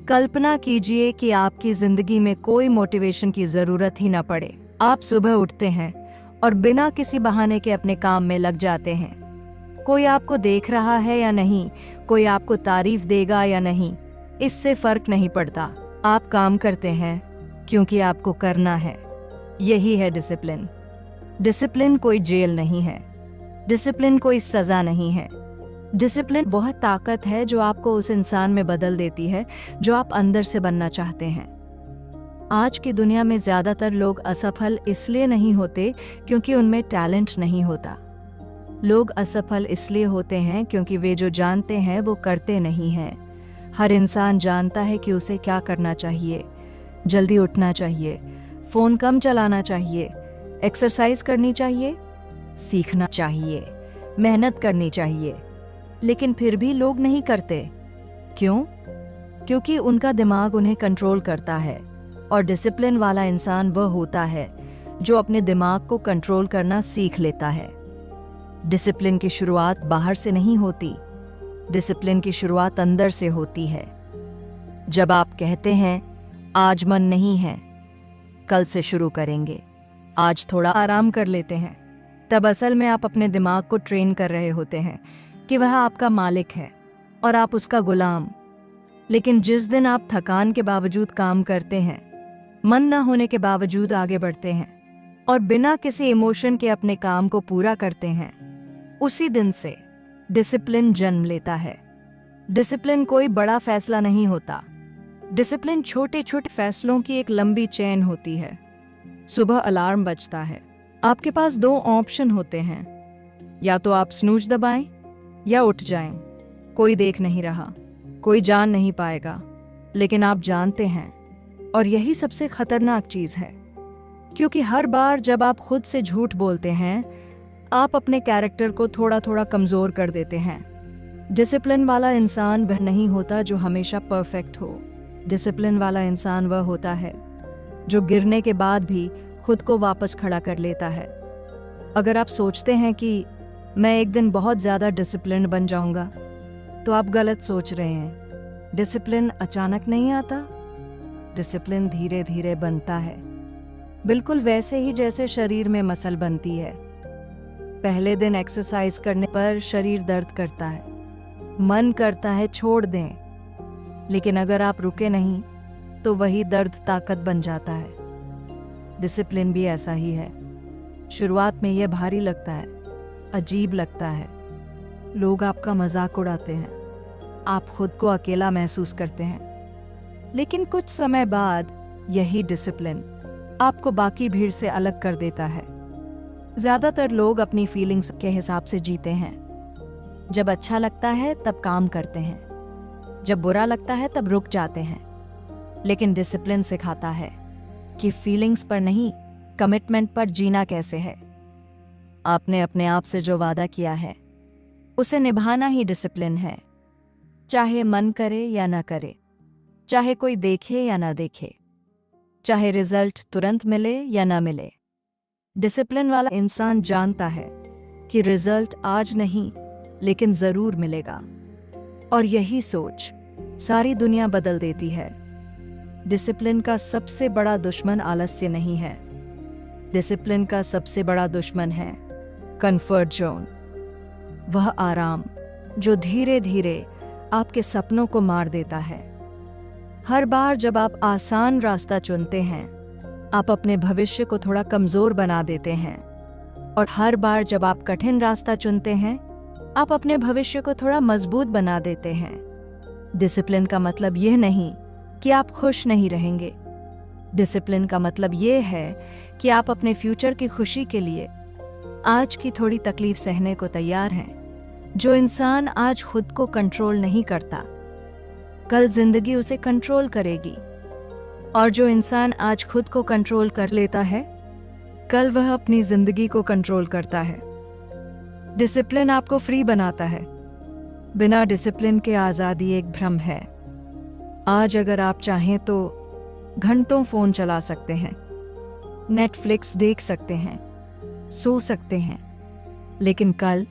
कल्पना कीजिए कि आपकी जिंदगी में कोई मोटिवेशन की जरूरत ही न पड़े। आप सुबह उठते हैं और बिना किसी बहाने के अपने काम में लग जाते हैं। कोई आपको देख रहा है या नहीं, कोई आपको तारीफ देगा या नहीं, इससे फर्क नहीं पड़ता। आप काम करते हैं क्योंकि आपको करना है। यही है डिसिप्लिन। डिसिप्लिन कोई जेल नहीं है, डिसिप्लिन कोई सजा नहीं है। डिसिप्लिन वह ताकत है जो आपको उस इंसान में बदल देती है जो आप अंदर से बनना चाहते हैं। आज की दुनिया में ज्यादातर लोग असफल इसलिए नहीं होते क्योंकि उनमें टैलेंट नहीं होता। लोग असफल इसलिए होते हैं क्योंकि वे जो जानते हैं वो करते नहीं हैं। हर इंसान जानता है कि उसे क्या करना चाहिए। जल्दी उठना चाहिए, फोन कम चलाना चाहिए, एक्सरसाइज करनी चाहिए, सीखना चाहिए, मेहनत करनी चाहिए, लेकिन फिर भी लोग नहीं करते। क्यों? क्योंकि उनका दिमाग उन्हें कंट्रोल करता है। और डिसिप्लिन वाला इंसान वह होता है जो अपने दिमाग को कंट्रोल करना सीख लेता है। डिसिप्लिन की शुरुआत बाहर से नहीं होती, डिसिप्लिन की शुरुआत अंदर से होती है। जब आप कहते हैं आज मन नहीं है, कल से शुरू करेंगे, आज थोड़ा आराम कर लेते हैं, तब असल में आप अपने दिमाग को ट्रेन कर रहे होते हैं कि वह आपका मालिक है और आप उसका गुलाम। लेकिन जिस दिन आप थकान के बावजूद काम करते हैं, मन न होने के बावजूद आगे बढ़ते हैं और बिना किसी इमोशन के अपने काम को पूरा करते हैं, उसी दिन से डिसिप्लिन जन्म लेता है। डिसिप्लिन कोई बड़ा फैसला नहीं होता। डिसिप्लिन छोटे छोटे फैसलों की एक लंबी चेन होती है। सुबह अलार्म बजता है, आपके पास दो ऑप्शन होते हैं, या तो आप स्नूज दबाएं या उठ जाएं। कोई देख नहीं रहा, कोई जान नहीं पाएगा, लेकिन आप जानते हैं। और यही सबसे खतरनाक चीज है, क्योंकि हर बार जब आप खुद से झूठ बोलते हैं, आप अपने कैरेक्टर को थोड़ा थोड़ा कमजोर कर देते हैं। डिसिप्लिन वाला इंसान वह नहीं होता जो हमेशा परफेक्ट हो। डिसिप्लिन वाला इंसान वह होता है जो गिरने के बाद भी खुद को वापस खड़ा कर लेता है। अगर आप सोचते हैं कि मैं एक दिन बहुत ज़्यादा डिसिप्लिन बन जाऊंगा, तो आप गलत सोच रहे हैं। डिसिप्लिन अचानक नहीं आता, डिसिप्लिन धीरे धीरे बनता है। बिल्कुल वैसे ही जैसे शरीर में मसल बनती है। पहले दिन एक्सरसाइज करने पर शरीर दर्द करता है, मन करता है छोड़ दें, लेकिन अगर आप रुके नहीं तो वही दर्द ताकत बन जाता है। डिसिप्लिन भी ऐसा ही है। शुरुआत में यह भारी लगता है, अजीब लगता है, लोग आपका मजाक उड़ाते हैं, आप खुद को अकेला महसूस करते हैं। लेकिन कुछ समय बाद यही डिसिप्लिन आपको बाकी भीड़ से अलग कर देता है। ज्यादातर लोग अपनी फीलिंग्स के हिसाब से जीते हैं। जब अच्छा लगता है तब काम करते हैं, जब बुरा लगता है तब रुक जाते हैं। लेकिन डिसिप्लिन सिखाता है कि फीलिंग्स पर नहीं, कमिटमेंट पर जीना कैसे है। आपने अपने आप से जो वादा किया है उसे निभाना ही डिसिप्लिन है, चाहे मन करे या ना करे, चाहे कोई देखे या ना देखे, चाहे रिजल्ट तुरंत मिले या ना मिले। डिसिप्लिन वाला इंसान जानता है कि रिजल्ट आज नहीं लेकिन जरूर मिलेगा। और यही सोच सारी दुनिया बदल देती है। डिसिप्लिन का सबसे बड़ा दुश्मन आलस्य नहीं है, डिसिप्लिन का सबसे बड़ा दुश्मन है कंफर्ट जोन। वह आराम जो धीरे धीरे आपके सपनों को मार देता है। हर बार जब आप आसान रास्ता चुनते हैं, आप अपने भविष्य को थोड़ा कमजोर बना देते हैं। और हर बार जब आप कठिन रास्ता चुनते हैं, आप अपने भविष्य को थोड़ा मजबूत बना देते हैं। डिसिप्लिन का मतलब यह नहीं कि आप खुश नहीं रहेंगे। डिसिप्लिन का मतलब यह है कि आप अपने फ्यूचर की खुशी के लिए आज की थोड़ी तकलीफ सहने को तैयार हैं। जो इंसान आज खुद को कंट्रोल नहीं करता, कल जिंदगी उसे कंट्रोल करेगी। और जो इंसान आज खुद को कंट्रोल कर लेता है, कल वह अपनी जिंदगी को कंट्रोल करता है। डिसिप्लिन आपको फ्री बनाता है। बिना डिसिप्लिन के आज़ादी एक भ्रम है। आज अगर आप चाहें तो घंटों फोन चला सकते हैं, नेटफ्लिक्स देख सकते हैं, सो सकते हैं, लेकिन कल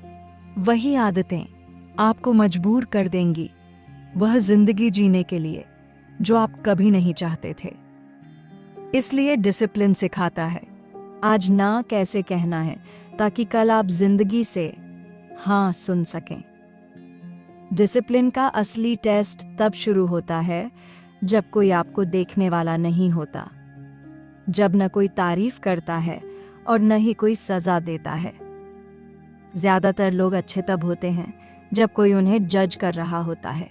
वही आदतें आपको मजबूर कर देंगी वह जिंदगी जीने के लिए जो आप कभी नहीं चाहते थे। इसलिए डिसिप्लिन सिखाता है आज ना कैसे कहना है, ताकि कल आप जिंदगी से हाँ सुन सकें। डिसिप्लिन का असली टेस्ट तब शुरू होता है जब कोई आपको देखने वाला नहीं होता, जब न कोई तारीफ करता है और न ही कोई सजा देता है। ज्यादातर लोग अच्छे तब होते हैं जब कोई उन्हें जज कर रहा होता है,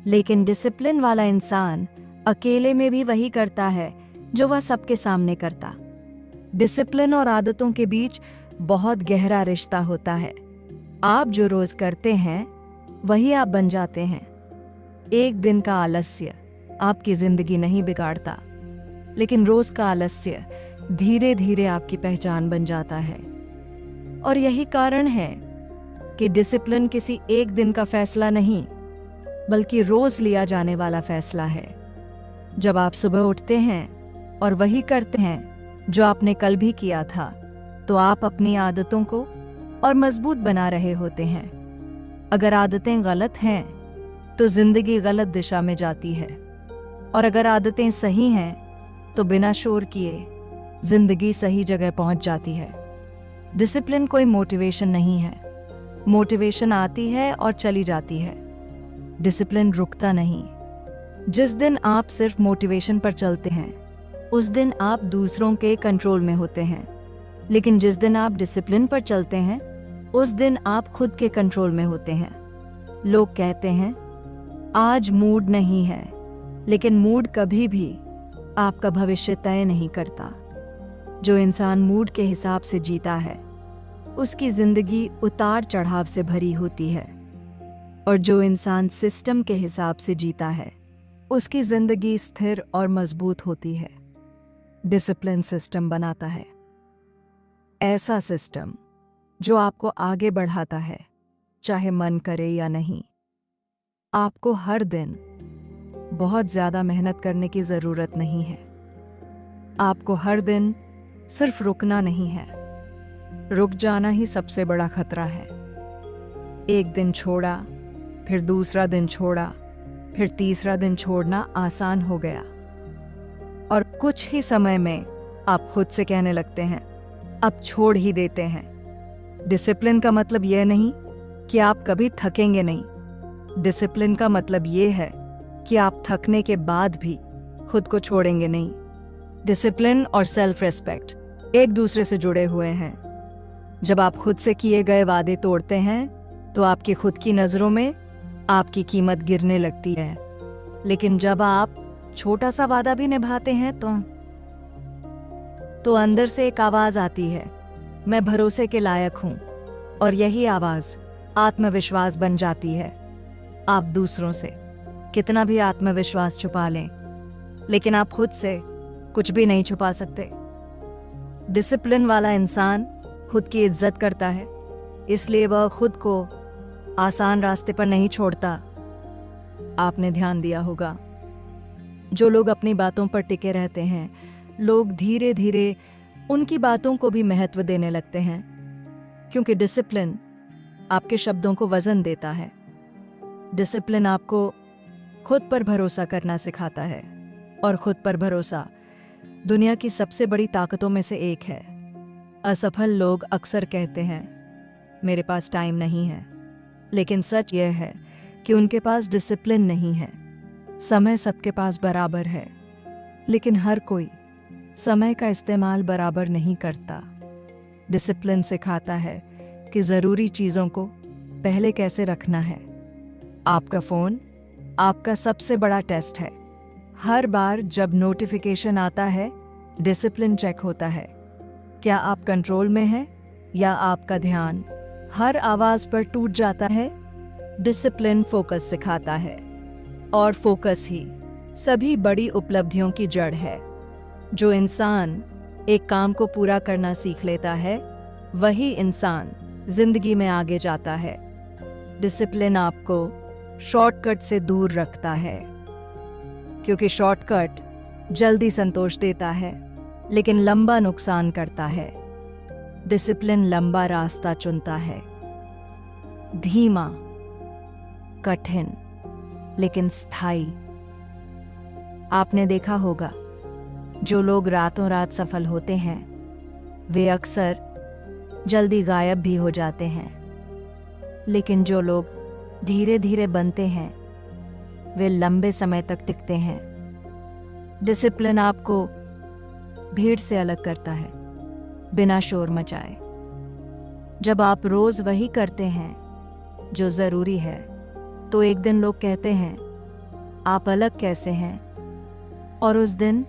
लेकिन डिसिप्लिन वाला इंसान अकेले में भी वही करता है जो वह सबके सामने करता। डिसिप्लिन और आदतों के बीच बहुत गहरा रिश्ता होता है। आप जो रोज करते हैं वही आप बन जाते हैं। एक दिन का आलस्य आपकी जिंदगी नहीं बिगाड़ता, लेकिन रोज का आलस्य धीरे धीरे आपकी पहचान बन जाता है। और यही कारण है कि डिसिप्लिन किसी एक दिन का फैसला नहीं, बल्कि रोज लिया जाने वाला फैसला है। जब आप सुबह उठते हैं और वही करते हैं जो आपने कल भी किया था, तो आप अपनी आदतों को और मजबूत बना रहे होते हैं। अगर आदतें गलत हैं तो जिंदगी गलत दिशा में जाती है, और अगर आदतें सही हैं तो बिना शोर किए जिंदगी सही जगह पहुंच जाती है। डिसिप्लिन कोई मोटिवेशन नहीं है। मोटिवेशन आती है और चली जाती है, डिसिप्लिन रुकता नहीं। जिस दिन आप सिर्फ मोटिवेशन पर चलते हैं उस दिन आप दूसरों के कंट्रोल में होते हैं, लेकिन जिस दिन आप डिसिप्लिन पर चलते हैं उस दिन आप खुद के कंट्रोल में होते हैं। लोग कहते हैं आज मूड नहीं है, लेकिन मूड कभी भी आपका भविष्य तय नहीं करता। जो इंसान मूड के हिसाब से जीता है उसकी जिंदगी उतार चढ़ाव से भरी होती है, और जो इंसान सिस्टम के हिसाब से जीता है उसकी जिंदगी स्थिर और मजबूत होती है। डिसिप्लिन सिस्टम बनाता है, ऐसा सिस्टम जो आपको आगे बढ़ाता है, चाहे मन करे या नहीं। आपको हर दिन बहुत ज्यादा मेहनत करने की जरूरत नहीं है। आपको हर दिन सिर्फ रुकना नहीं है, रुक जाना ही सबसे बड़ा खतरा है। एक दिन छोड़ा, फिर दूसरा दिन छोड़ा, फिर तीसरा दिन छोड़ना आसान हो गया, और कुछ ही समय में आप खुद से कहने लगते हैं अब छोड़ ही देते हैं। डिसिप्लिन का मतलब यह नहीं कि आप कभी थकेंगे नहीं। डिसिप्लिन का मतलब यह है कि आप थकने के बाद भी खुद को छोड़ेंगे नहीं। डिसिप्लिन और सेल्फ रेस्पेक्ट एक दूसरे से जुड़े हुए हैं। जब आप खुद से किए गए वादे तोड़ते हैं तो आपकी खुद की नज़रों में आपकी कीमत गिरने लगती है, लेकिन जब आप छोटा सा वादा भी निभाते हैं तो अंदर से एक आवाज आती है, मैं भरोसे के लायक हूं, और यही आवाज आत्मविश्वास बन जाती है। आप दूसरों से कितना भी आत्मविश्वास छुपा लें, लेकिन आप खुद से कुछ भी नहीं छुपा सकते। डिसिप्लिन वाला इंसान खुद की इज्जत करता है, इसलिए वह खुद को आसान रास्ते पर नहीं छोड़ता। आपने ध्यान दिया होगा, जो लोग अपनी बातों पर टिके रहते हैं, लोग धीरे धीरे उनकी बातों को भी महत्व देने लगते हैं, क्योंकि डिसिप्लिन आपके शब्दों को वजन देता है। डिसिप्लिन आपको खुद पर भरोसा करना सिखाता है, और खुद पर भरोसा दुनिया की सबसे बड़ी ताकतों में से एक है। असफल लोग अक्सर कहते हैं मेरे पास टाइम नहीं है, लेकिन सच यह है कि उनके पास डिसिप्लिन नहीं है। समय सबके पास बराबर है, लेकिन हर कोई समय का इस्तेमाल बराबर नहीं करता। डिसिप्लिन सिखाता है कि ज़रूरी चीज़ों को पहले कैसे रखना है। आपका फ़ोन आपका सबसे बड़ा टेस्ट है। हर बार जब नोटिफिकेशन आता है, डिसिप्लिन चेक होता है। क्या आप कंट्रोल में हैं या आपका ध्यान हर आवाज़ पर टूट जाता है? डिसिप्लिन फोकस सिखाता है, और फोकस ही सभी बड़ी उपलब्धियों की जड़ है। जो इंसान एक काम को पूरा करना सीख लेता है, वही इंसान जिंदगी में आगे जाता है। डिसिप्लिन आपको शॉर्टकट से दूर रखता है, क्योंकि शॉर्टकट जल्दी संतोष देता है, लेकिन लंबा नुकसान करता है। डिसिप्लिन लंबा रास्ता चुनता है, धीमा, कठिन, लेकिन स्थायी। आपने देखा होगा, जो लोग रातों रात सफल होते हैं वे अक्सर जल्दी गायब भी हो जाते हैं, लेकिन जो लोग धीरे धीरे बनते हैं वे लंबे समय तक टिकते हैं। डिसिप्लिन आपको भीड़ से अलग करता है, बिना शोर मचाए। जब आप रोज वही करते हैं जो जरूरी है, तो एक दिन लोग कहते हैं आप अलग कैसे हैं, और उस दिन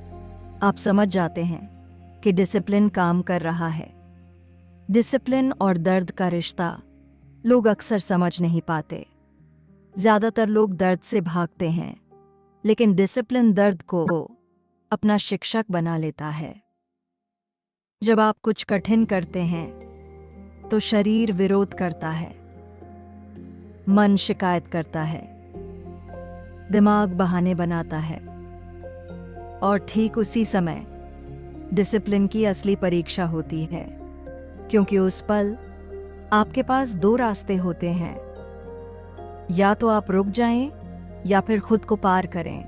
आप समझ जाते हैं कि डिसिप्लिन काम कर रहा है। डिसिप्लिन और दर्द का रिश्ता लोग अक्सर समझ नहीं पाते। ज्यादातर लोग दर्द से भागते हैं, लेकिन डिसिप्लिन दर्द को अपना शिक्षक बना लेता है। जब आप कुछ कठिन करते हैं तो शरीर विरोध करता है, मन शिकायत करता है, दिमाग बहाने बनाता है, और ठीक उसी समय डिसिप्लिन की असली परीक्षा होती है, क्योंकि उस पल आपके पास दो रास्ते होते हैं, या तो आप रुक जाएं या फिर खुद को पार करें।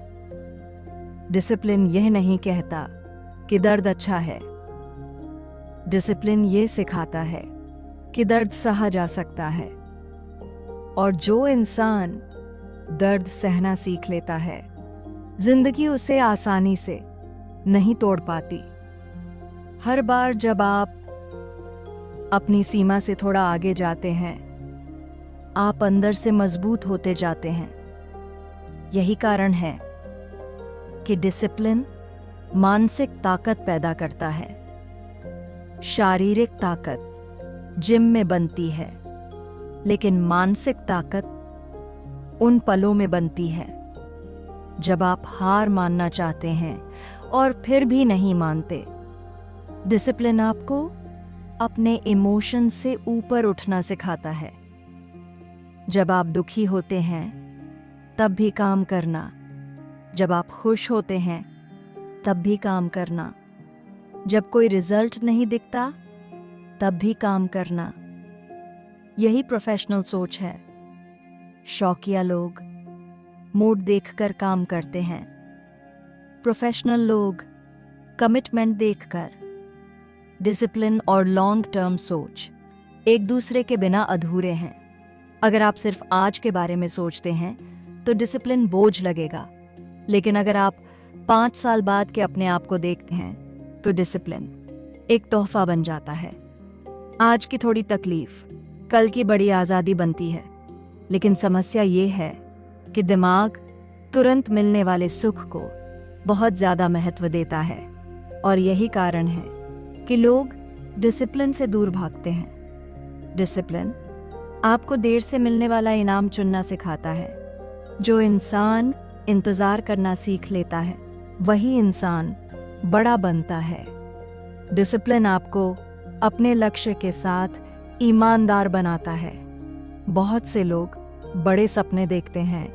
डिसिप्लिन यह नहीं कहता कि दर्द अच्छा है, डिसिप्लिन ये सिखाता है कि दर्द सहा जा सकता है, और जो इंसान दर्द सहना सीख लेता है, जिंदगी उसे आसानी से नहीं तोड़ पाती। हर बार जब आप अपनी सीमा से थोड़ा आगे जाते हैं, आप अंदर से मजबूत होते जाते हैं। यही कारण है कि डिसिप्लिन मानसिक ताकत पैदा करता है। शारीरिक ताकत जिम में बनती है, लेकिन मानसिक ताकत उन पलों में बनती है जब आप हार मानना चाहते हैं और फिर भी नहीं मानते। डिसिप्लिन आपको अपने इमोशन से ऊपर उठना सिखाता है। जब आप दुखी होते हैं तब भी काम करना, जब आप खुश होते हैं तब भी काम करना, जब कोई रिजल्ट नहीं दिखता तब भी काम करना। यही प्रोफेशनल सोच है। शौकिया लोग मूड देखकर काम करते हैं, प्रोफेशनल लोग कमिटमेंट देखकर। डिसिप्लिन और लॉन्ग टर्म सोच एक दूसरे के बिना अधूरे हैं। अगर आप सिर्फ आज के बारे में सोचते हैं तो डिसिप्लिन बोझ लगेगा, लेकिन अगर आप 5 साल बाद के अपने आप को देखते हैं तो डिसिप्लिन एक तोहफा बन जाता है। आज की थोड़ी तकलीफ कल की बड़ी आज़ादी बनती है, लेकिन समस्या ये है कि दिमाग तुरंत मिलने वाले सुख को बहुत ज़्यादा महत्व देता है, और यही कारण है कि लोग डिसिप्लिन से दूर भागते हैं। डिसिप्लिन आपको देर से मिलने वाला इनाम चुनना सिखाता है। जो इंसान इंतज़ार करना सीख लेता है, वही इंसान बड़ा बनता है। डिसिप्लिन आपको अपने लक्ष्य के साथ ईमानदार बनाता है। बहुत से लोग बड़े सपने देखते हैं,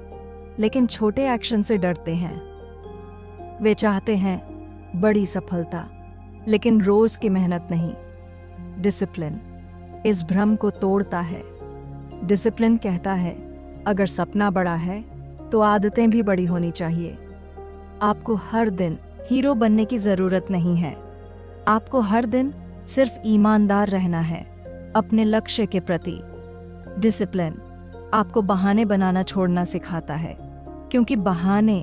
लेकिन छोटे एक्शन से डरते हैं। वे चाहते हैं बड़ी सफलता, लेकिन रोज की मेहनत नहीं। डिसिप्लिन इस भ्रम को तोड़ता है। डिसिप्लिन कहता है अगर सपना बड़ा है तो आदतें भी बड़ी होनी चाहिए। आपको हर दिन हीरो बनने की जरूरत नहीं है। आपको हर दिन सिर्फ ईमानदार रहना है अपने लक्ष्य के प्रति। डिसिप्लिन आपको बहाने बनाना छोड़ना सिखाता है, क्योंकि बहाने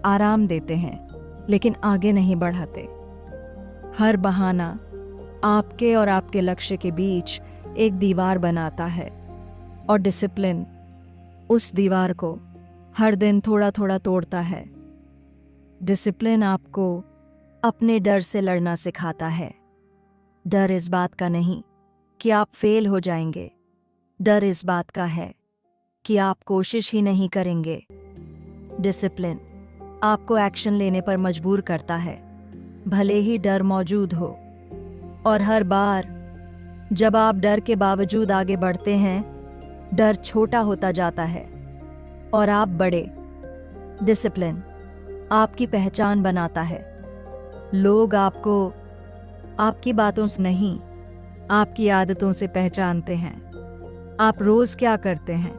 आराम देते हैं लेकिन आगे नहीं बढ़ाते। हर बहाना आपके और आपके लक्ष्य के बीच एक दीवार बनाता है, और डिसिप्लिन उस दीवार को हर दिन थोड़ा थोड़ा तोड़ता है। डिसिप्लिन आपको अपने डर से लड़ना सिखाता है। डर इस बात का नहीं कि आप फेल हो जाएंगे, डर इस बात का है कि आप कोशिश ही नहीं करेंगे। डिसिप्लिन आपको एक्शन लेने पर मजबूर करता है, भले ही डर मौजूद हो। और हर बार जब आप डर के बावजूद आगे बढ़ते हैं, डर छोटा होता जाता है और आप बड़े। डिसिप्लिन आपकी पहचान बनाता है। लोग आपको आपकी बातों से नहीं, आपकी आदतों से पहचानते हैं। आप रोज क्या करते हैं,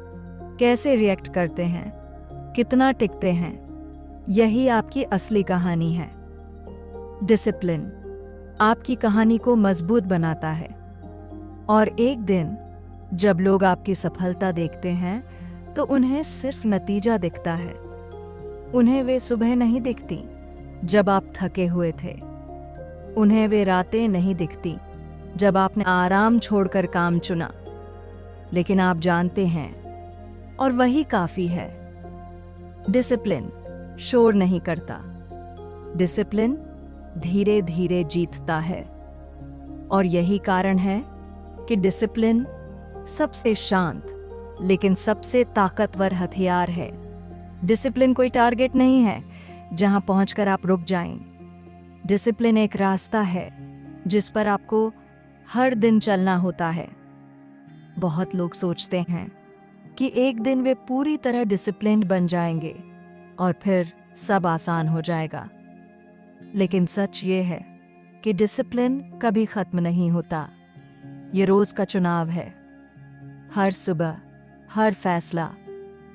कैसे रिएक्ट करते हैं, कितना टिकते हैं, यही आपकी असली कहानी है। डिसिप्लिन आपकी कहानी को मजबूत बनाता है। और एक दिन जब लोग आपकी सफलता देखते हैं तो उन्हें सिर्फ नतीजा दिखता है। उन्हें वे सुबह नहीं दिखती जब आप थके हुए थे। उन्हें वे रातें नहीं दिखती जब आपने आराम छोड़कर काम चुना। लेकिन आप जानते हैं, और वही काफी है। डिसिप्लिन शोर नहीं करता। डिसिप्लिन धीरे धीरे जीतता है। और यही कारण है कि डिसिप्लिन सबसे शांत लेकिन सबसे ताकतवर हथियार है। डिसिप्लिन कोई टारगेट नहीं है जहां पहुंचकर आप रुक जाएं। डिसिप्लिन एक रास्ता है जिस पर आपको हर दिन चलना होता है। बहुत लोग सोचते हैं कि एक दिन वे पूरी तरह डिसिप्लिन्ड बन जाएंगे और फिर सब आसान हो जाएगा। लेकिन सच ये है कि डिसिप्लिन कभी खत्म नहीं होता। ये रोज का चुनाव है। हर सुबह, हर फैसला,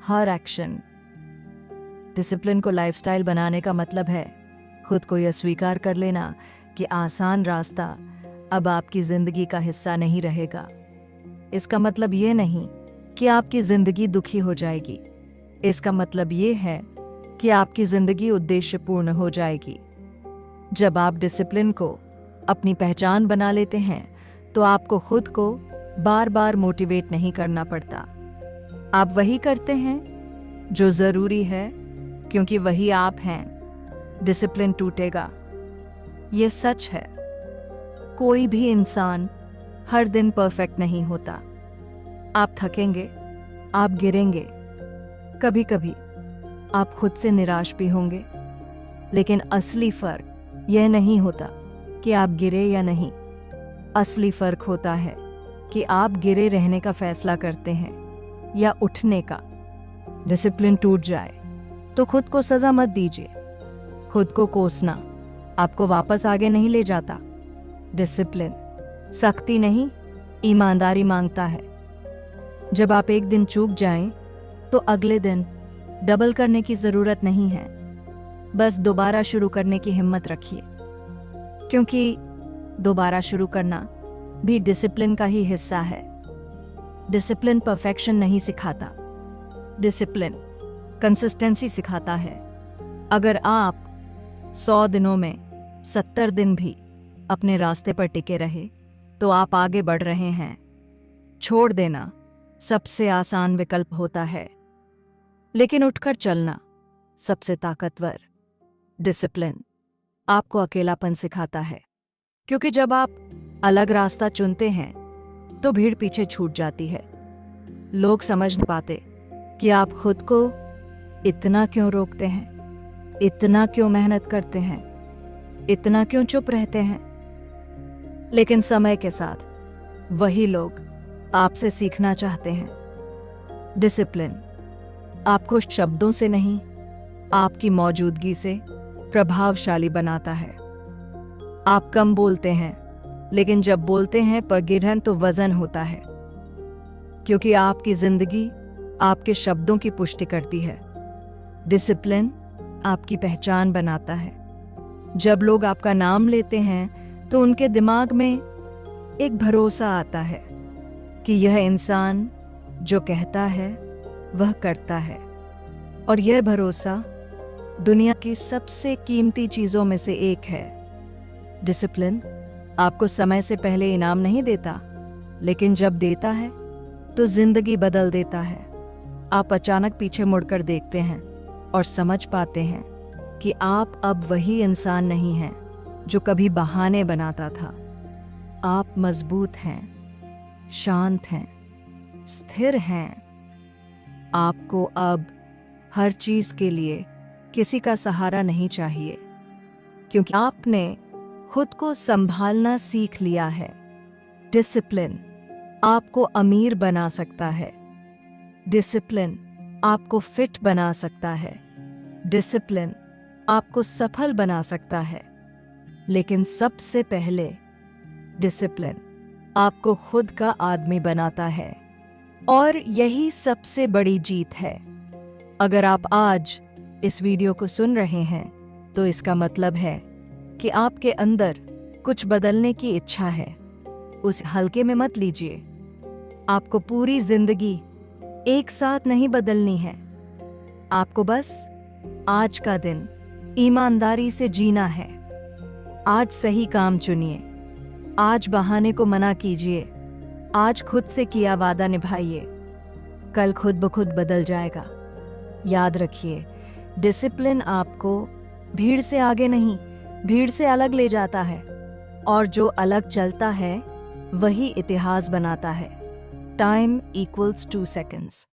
हर एक्शन। डिसिप्लिन को लाइफस्टाइल बनाने का मतलब है खुद को यह स्वीकार कर लेना कि आसान रास्ता अब आपकी जिंदगी का हिस्सा नहीं रहेगा। इसका मतलब ये नहीं कि आपकी जिंदगी दुखी हो जाएगी। इसका मतलब ये है कि आपकी जिंदगी उद्देश्यपूर्ण हो जाएगी। जब आप डिसिप्लिन को अपनी पहचान बना लेते हैं तो आपको खुद को बार बार मोटिवेट नहीं करना पड़ता। आप वही करते हैं जो जरूरी है क्योंकि वही आप हैं। डिसिप्लिन टूटेगा, ये सच है। कोई भी इंसान हर दिन परफेक्ट नहीं होता। आप थकेंगे, आप गिरेंगे, कभी कभी आप खुद से निराश भी होंगे। लेकिन असली फर्क यह नहीं होता कि आप गिरे या नहीं। असली फर्क होता है कि आप गिरे रहने का फैसला करते हैं या उठने का। डिसिप्लिन टूट जाए तो खुद को सजा मत दीजिए। खुद को कोसना आपको वापस आगे नहीं ले जाता। डिसिप्लिन सख्ती नहीं, ईमानदारी मांगता है। जब आप एक दिन चूक जाएं तो अगले दिन डबल करने की जरूरत नहीं है। बस दोबारा शुरू करने की हिम्मत रखिए, क्योंकि दोबारा शुरू करना भी डिसिप्लिन का ही हिस्सा है। डिसिप्लिन परफेक्शन नहीं सिखाता, डिसिप्लिन कंसिस्टेंसी सिखाता है। अगर आप 100 दिनों में 70 दिन भी अपने रास्ते पर टिके रहे तो आप आगे बढ़ रहे हैं। छोड़ देना सबसे आसान विकल्प होता है, लेकिन उठकर चलना सबसे ताकतवर। डिसिप्लिन आपको अकेलापन सिखाता है, क्योंकि जब आप अलग रास्ता चुनते हैं तो भीड़ पीछे छूट जाती है। लोग समझ नहीं पाते कि आप खुद को इतना क्यों रोकते हैं, इतना क्यों मेहनत करते हैं, इतना क्यों चुप रहते हैं। लेकिन समय के साथ वही लोग आपसे सीखना चाहते हैं। डिसिप्लिन आपको शब्दों से नहीं, आपकी मौजूदगी से प्रभावशाली बनाता है। आप कम बोलते हैं, लेकिन जब बोलते हैं पर गिरहन तो वजन होता है, क्योंकि आपकी जिंदगी आपके शब्दों की पुष्टि करती है। डिसिप्लिन आपकी पहचान बनाता है। जब लोग आपका नाम लेते हैं तो उनके दिमाग में एक भरोसा आता है कि यह इंसान जो कहता है वह करता है। और यह भरोसा दुनिया की सबसे कीमती चीजों में से एक है। डिसिप्लिन आपको समय से पहले इनाम नहीं देता, लेकिन जब देता है तो जिंदगी बदल देता है। आप अचानक पीछे मुड़कर देखते हैं और समझ पाते हैं कि आप अब वही इंसान नहीं हैं जो कभी बहाने बनाता था। आप मजबूत हैं, शांत हैं, स्थिर हैं। आपको अब हर चीज के लिए किसी का सहारा नहीं चाहिए, क्योंकि आपने खुद को संभालना सीख लिया है। डिसिप्लिन आपको अमीर बना सकता है। डिसिप्लिन आपको फिट बना सकता है। डिसिप्लिन आपको सफल बना सकता है। लेकिन सबसे पहले डिसिप्लिन आपको खुद का आदमी बनाता है। और यही सबसे बड़ी जीत है। अगर आप आज इस वीडियो को सुन रहे हैं तो इसका मतलब है कि आपके अंदर कुछ बदलने की इच्छा है। उस हल्के में मत लीजिए। आपको पूरी जिंदगी एक साथ नहीं बदलनी है। आपको बस आज का दिन ईमानदारी से जीना है। आज सही काम चुनिए। आज बहाने को मना कीजिए। आज खुद से किया वादा निभाइए। कल खुद ब खुद बदल जाएगा। याद रखिए, डिसिप्लिन आपको भीड़ से आगे नहीं, भीड़ से अलग ले जाता है, और जो अलग चलता है वही इतिहास बनाता है। Time equals 2 seconds।